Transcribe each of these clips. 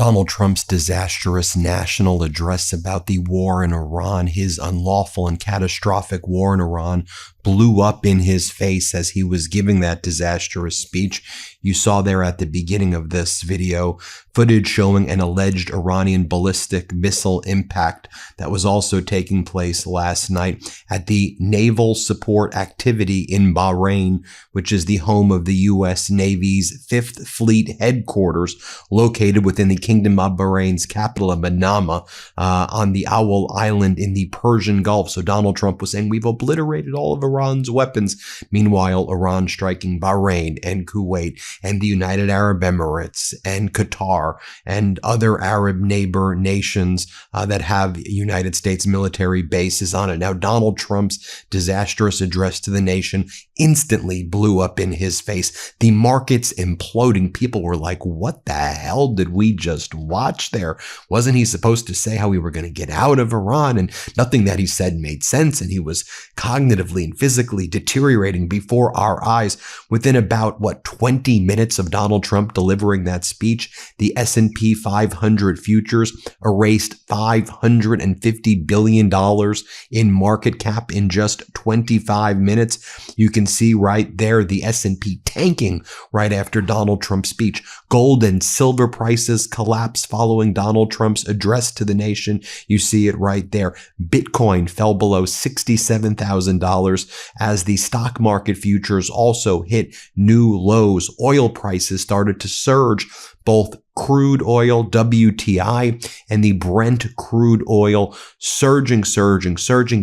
Donald Trump's disastrous national address about the war in Iran, his unlawful and catastrophic war in Iran, blew up in his face as he was giving that disastrous speech. You saw there at the beginning of this video footage showing an alleged Iranian ballistic missile impact that was also taking place last night at the Naval Support Activity in Bahrain, which is the home of the U.S. Navy's 5th Fleet headquarters, located within the Kingdom of Bahrain's capital of Manama, on the Owl Island in the Persian Gulf. So Donald Trump was saying, we've obliterated all of Iran's weapons. Meanwhile, Iran striking Bahrain and Kuwait and the United Arab Emirates and Qatar and other Arab neighbor nations that have United States military bases on it. Now, Donald Trump's disastrous address to the nation instantly blew up in his face. The markets imploding. People were like, what the hell did we just watch there? Wasn't he supposed to say how we were going to get out of Iran? And nothing that he said made sense. And he was cognitively and physically deteriorating before our eyes. Within about, 20 minutes of Donald Trump delivering that speech, the S&P 500 futures erased $550 billion in market cap in just 25 minutes. You can see right there the S&P tanking right after Donald Trump's speech. Gold and silver prices collapsed following Donald Trump's address to the nation. You see it right there. Bitcoin fell below $67,000 as the stock market futures also hit new lows. Oil prices started to surge. Both crude oil, WTI, and the Brent crude oil surging.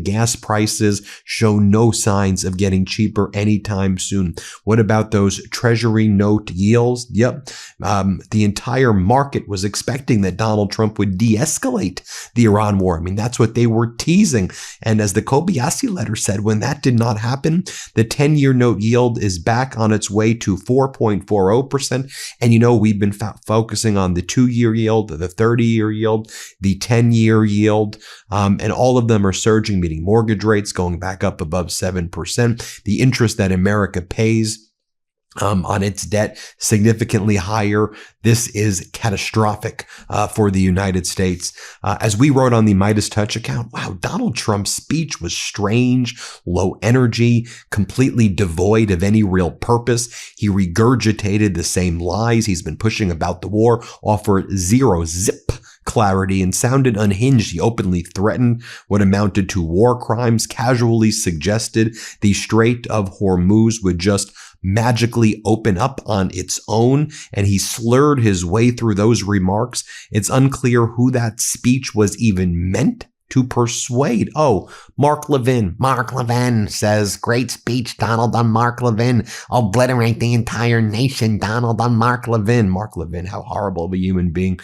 Gas prices show no signs of getting cheaper anytime soon. What about those treasury note yields? Yep. The entire market was expecting that Donald Trump would de-escalate the Iran war. I mean, that's what they were teasing. And as the Kobayashi letter said, when that did not happen, the 10-year note yield is back on its way to 4.40%. And we've been focusing on the 2-year yield, the 30-year yield, the 10-year yield, and all of them are surging, meaning mortgage rates going back up above 7%. The interest that America pays on its debt significantly higher. This is catastrophic for the United States. As we wrote on the MeidasTouch account, wow, Donald Trump's speech was strange, low energy, completely devoid of any real purpose. He regurgitated the same lies he's been pushing about the war, offered zero clarity, and sounded unhinged. He openly threatened what amounted to war crimes, casually suggested the Strait of Hormuz would just magically open up on its own, and he slurred his way through those remarks. It's unclear who that speech was even meant to persuade. Oh, Mark Levin. Mark Levin says, great speech, Donald, on Mark Levin. Obliterate the entire nation, Donald, on Mark Levin. Mark Levin, how horrible of a human being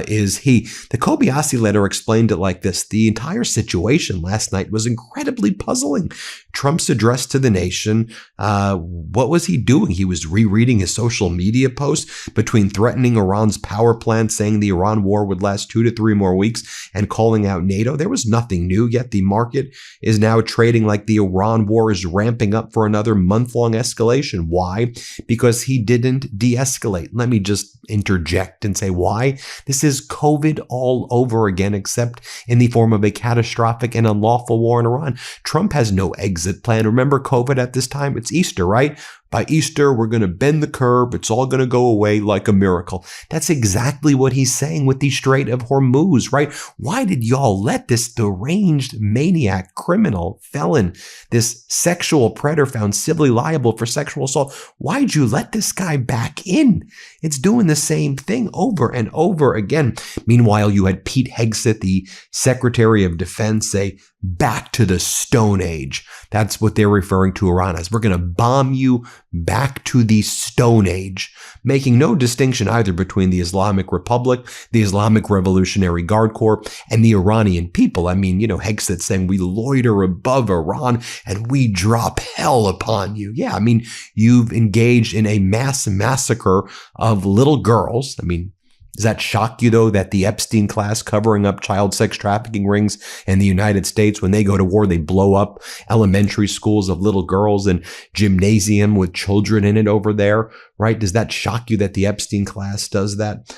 is he? The Kobayashi letter explained it like this. The entire situation last night was incredibly puzzling. Trump's address to the nation, what was he doing? He was rereading his social media posts between threatening Iran's power plant, saying the Iran war would last 2 to 3 more weeks, and calling out NATO. There was nothing new, yet the market is now trading like the Iran war is ramping up for another month-long escalation. Why? Because he didn't de-escalate. Let me just interject and say why. This is COVID all over again, except in the form of a catastrophic and unlawful war in Iran. Trump has no exit plan. Remember COVID at this time? It's Easter, right? By Easter, we're going to bend the curve. It's all going to go away like a miracle. That's exactly what he's saying with the Strait of Hormuz, right? Why did y'all let this deranged maniac, criminal, felon, this sexual predator found civilly liable for sexual assault, why'd you let this guy back in? It's doing the same thing over and over again. Meanwhile, you had Pete Hegseth, the Secretary of Defense, say, back to the Stone Age. That's what they're referring to Iran as. We're going to bomb you back to the Stone Age, making no distinction either between the Islamic Republic, the Islamic Revolutionary Guard Corps, and the Iranian people. I mean, Hegseth saying we loiter above Iran and we drop hell upon you. Yeah, I mean, you've engaged in a mass massacre of little girls. I mean, Does that shock you, though, that the Epstein class covering up child sex trafficking rings in the United States, when they go to war, they blow up elementary schools of little girls and gymnasium with children in it over there, right? Does that shock you that the Epstein class does that?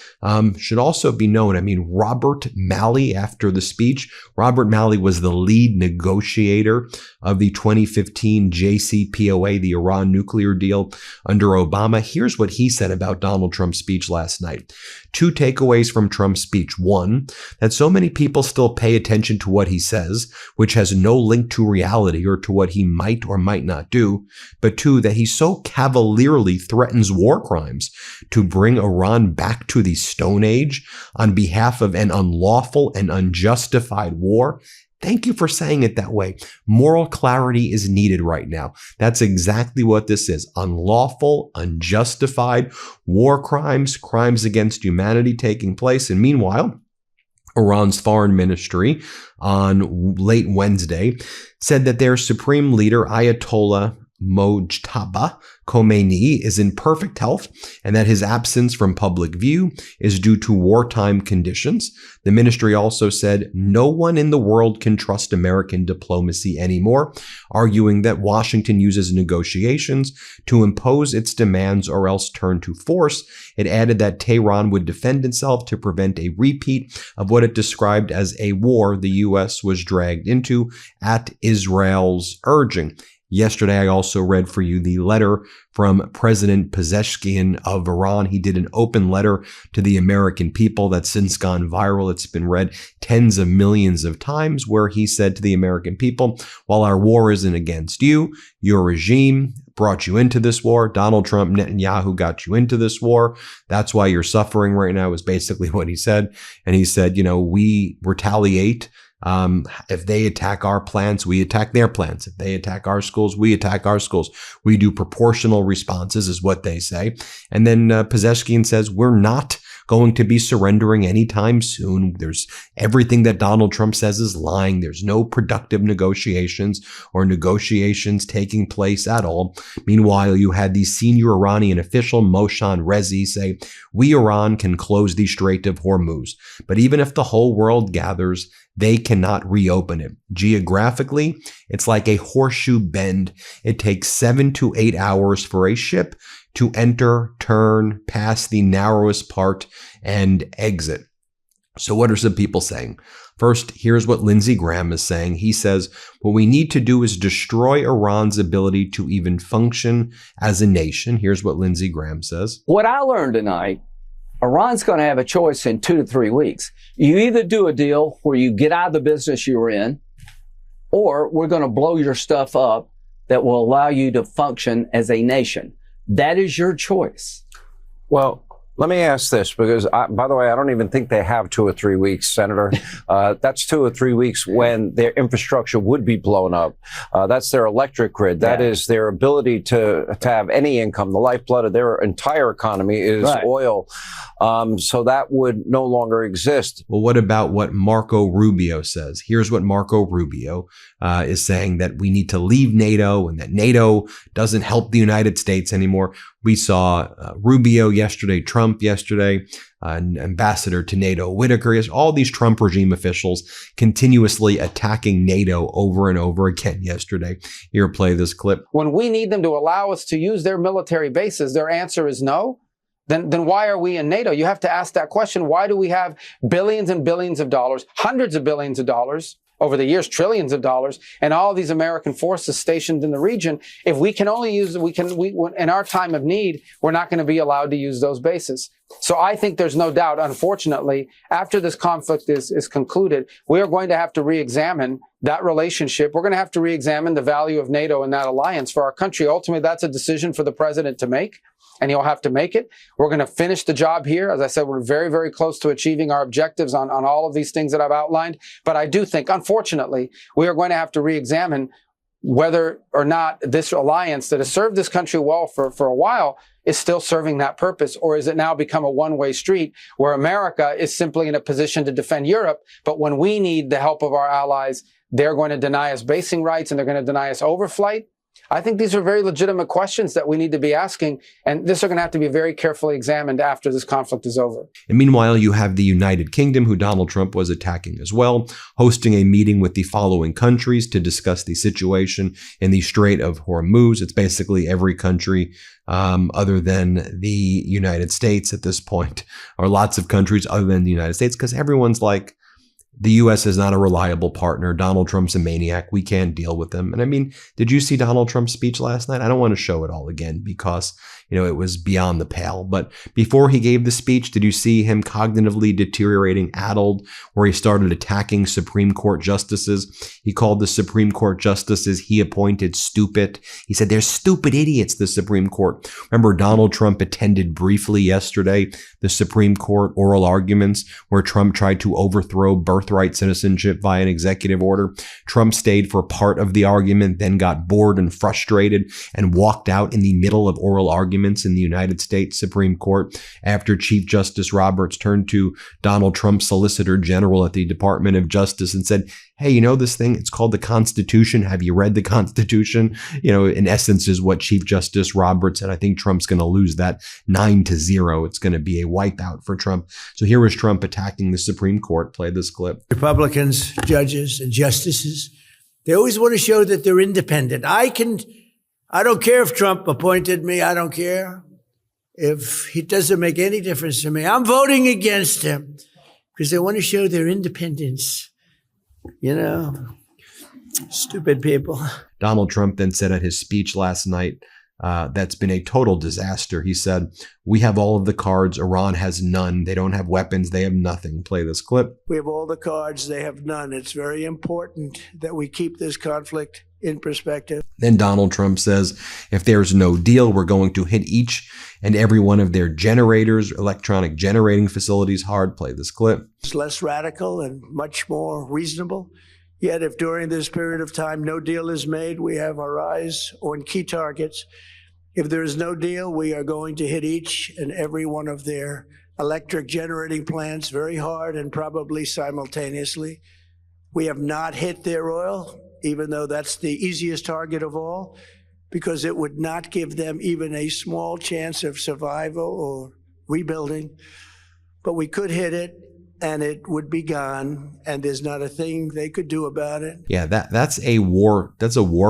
Should also be known, I mean, Robert Malley, after the speech, Robert Malley was the lead negotiator of the 2015 JCPOA, the Iran nuclear deal under Obama. Here's what he said about Donald Trump's speech last night. Two takeaways from Trump's speech. One, that so many people still pay attention to what he says, which has no link to reality or to what he might or might not do. But two, that he so cavalierly threatens war crimes to bring Iran back to the Stone Age on behalf of an unlawful and unjustified war. Thank you for saying it that way. Moral clarity is needed right now. That's exactly what this is. Unlawful, unjustified war crimes, crimes against humanity taking place. And meanwhile, Iran's foreign ministry on late Wednesday said that their supreme leader, Ayatollah Mojtaba Khomeini, is in perfect health and that his absence from public view is due to wartime conditions. The ministry also said no one in the world can trust American diplomacy anymore, arguing that Washington uses negotiations to impose its demands or else turn to force. It added that Tehran would defend itself to prevent a repeat of what it described as a war the U.S. was dragged into at Israel's urging. Yesterday, I also read for you the letter from President Pezeshkian of Iran. He did an open letter to the American people that's since gone viral. It's been read tens of millions of times, where he said to the American people, while our war isn't against you, your regime brought you into this war. Donald Trump, Netanyahu got you into this war. That's why you're suffering right now, is basically what he said. And he said, we retaliate. If they attack our plants, we attack their plants. If they attack our schools, we attack our schools. We do proportional responses, is what they say. And then Pezeshkian says, we're not going to be surrendering anytime soon. There's everything that Donald Trump says is lying. There's no productive negotiations or negotiations taking place at all. Meanwhile, you had the senior Iranian official, Mohsen Rezi, say, we, Iran, can close the Strait of Hormuz. But even if the whole world gathers, they cannot reopen it. Geographically, it's like a horseshoe bend. It takes 7 to 8 hours for a ship to enter, turn, pass the narrowest part, and exit. So what are some people saying? First, here's what Lindsey Graham is saying. He says, what we need to do is destroy Iran's ability to even function as a nation. Here's what Lindsey Graham says. What I learned tonight, Iran's going to have a choice in 2 to 3 weeks. You either do a deal where you get out of the business you're in, or we're going to blow your stuff up that will allow you to function as a nation. That is your choice. Well, let me ask this, because, by the way, I don't even think they have 2 or 3 weeks, Senator. That's 2 or 3 weeks when their infrastructure would be blown up. That's their electric grid. That is their ability to have any income. The lifeblood of their entire economy is oil. So that would no longer exist. Well, what about what Marco Rubio says? Here's what Marco Rubio is saying, that we need to leave NATO and that NATO doesn't help the United States anymore. We saw Rubio yesterday, Trump yesterday, ambassador to NATO Whitaker. All these Trump regime officials continuously attacking NATO over and over again yesterday. Here, play this clip. When we need them to allow us to use their military bases, their answer is no. Then why are we in NATO? You have to ask that question. Why do we have billions and billions of dollars, hundreds of billions of dollars, over the years, trillions of dollars, and all these American forces stationed in the region? If we can only use, in our time of need, we're not going to be allowed to use those bases. So I think there's no doubt, unfortunately, after this conflict is concluded, we are going to have to re-examine that relationship. We're going to have to re-examine the value of NATO and that alliance for our country. Ultimately, that's a decision for the president to make, and he'll have to make it. We're going to finish the job here. As I said, we're very, very close to achieving our objectives on all of these things that I've outlined. But I do think, unfortunately, we are going to have to re-examine whether or not this alliance that has served this country well for a while is still serving that purpose, or is it now become a one-way street where America is simply in a position to defend Europe, but when we need the help of our allies, they're going to deny us basing rights and they're going to deny us overflight. I think these are very legitimate questions that we need to be asking, and these are going to have to be very carefully examined after this conflict is over. And meanwhile, you have the United Kingdom, who Donald Trump was attacking as well, hosting a meeting with the following countries to discuss the situation in the Strait of Hormuz. It's basically every country other than the United States at this point, or lots of countries other than the United States, because everyone's like, the U.S. is not a reliable partner. Donald Trump's a maniac. We can't deal with him. And I mean, did you see Donald Trump's speech last night? I don't want to show it all again because, it was beyond the pale. But before he gave the speech, did you see him cognitively deteriorating, addled, where he started attacking Supreme Court justices? He called the Supreme Court justices he appointed stupid. He said they're stupid idiots, the Supreme Court. Remember, Donald Trump attended briefly yesterday the Supreme Court oral arguments where Trump tried to overthrow birthright citizenship via an executive order. Trump stayed for part of the argument, then got bored and frustrated and walked out in the middle of oral arguments in the United States Supreme Court after Chief Justice Roberts turned to Donald Trump's Solicitor General at the Department of Justice and said, hey, you know this thing? It's called the Constitution. Have you read the Constitution? In essence is what Chief Justice Roberts said. I think Trump's going to lose that 9-0. It's going to be a wipeout for Trump. So here was Trump attacking the Supreme Court. Play this clip. Republicans, judges, and justices, they always want to show that they're independent. I don't care if Trump appointed me. I don't care if it doesn't make any difference to me. I'm voting against him because they want to show their independence. Stupid people. Donald Trump then said at his speech last night, that's been a total disaster. He said, we have all of the cards. Iran has none. They don't have weapons. They have nothing. Play this clip. We have all the cards. They have none. It's very important that we keep this conflict in perspective. Then Donald Trump says, if there's no deal, we're going to hit each and every one of their generators, electronic generating facilities hard. Play this clip. It's less radical and much more reasonable. Yet if during this period of time no deal is made, we have our eyes on key targets. If there is no deal, we are going to hit each and every one of their electric generating plants very hard and probably simultaneously. We have not hit their oil, even though that's the easiest target of all, because it would not give them even a small chance of survival or rebuilding. But we could hit it, and it would be gone, and there's not a thing they could do about it. Yeah, that's a war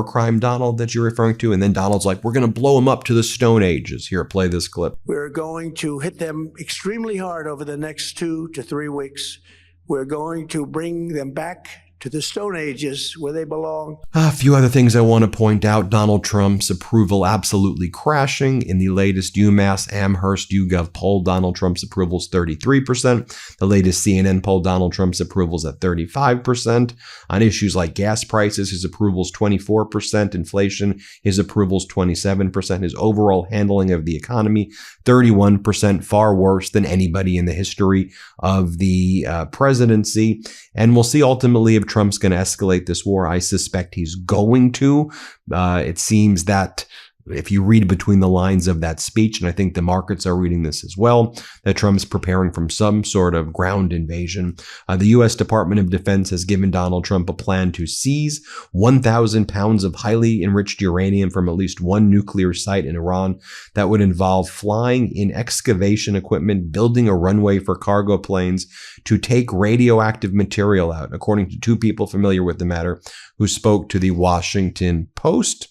crime, Donald, that you're referring to. And then Donald's like, we're going to blow them up to the Stone Ages. Here, play this clip. We're going to hit them extremely hard over the next 2 to 3 weeks. We're going to bring them back to the Stone Ages where they belong. A few other things I want to point out. Donald Trump's approval absolutely crashing. In the latest UMass Amherst YouGov poll, Donald Trump's approval is 33%. The latest CNN poll, Donald Trump's approval is at 35%. On issues like gas prices, his approval is 24%. Inflation, his approval is 27%. His overall handling of the economy, 31%, far worse than anybody in the history of the presidency. And we'll see ultimately if Trump's going to escalate this war. I suspect he's going to. It seems that if you read between the lines of that speech, and I think the markets are reading this as well, that Trump's preparing for some sort of ground invasion. The U.S. Department of Defense has given Donald Trump a plan to seize 1,000 pounds of highly enriched uranium from at least one nuclear site in Iran. That would involve flying in excavation equipment, building a runway for cargo planes to take radioactive material out, according to two people familiar with the matter who spoke to the Washington Post.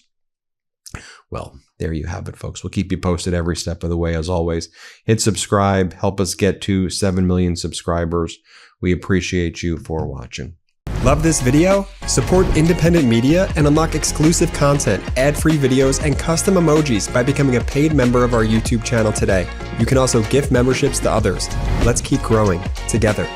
Well, there you have it, folks. We'll keep you posted every step of the way, as always. Hit subscribe. Help us get to 7 million subscribers. We appreciate you for watching. Love this video? Support independent media and unlock exclusive content, ad-free videos, and custom emojis by becoming a paid member of our YouTube channel today. You can also gift memberships to others. Let's keep growing together.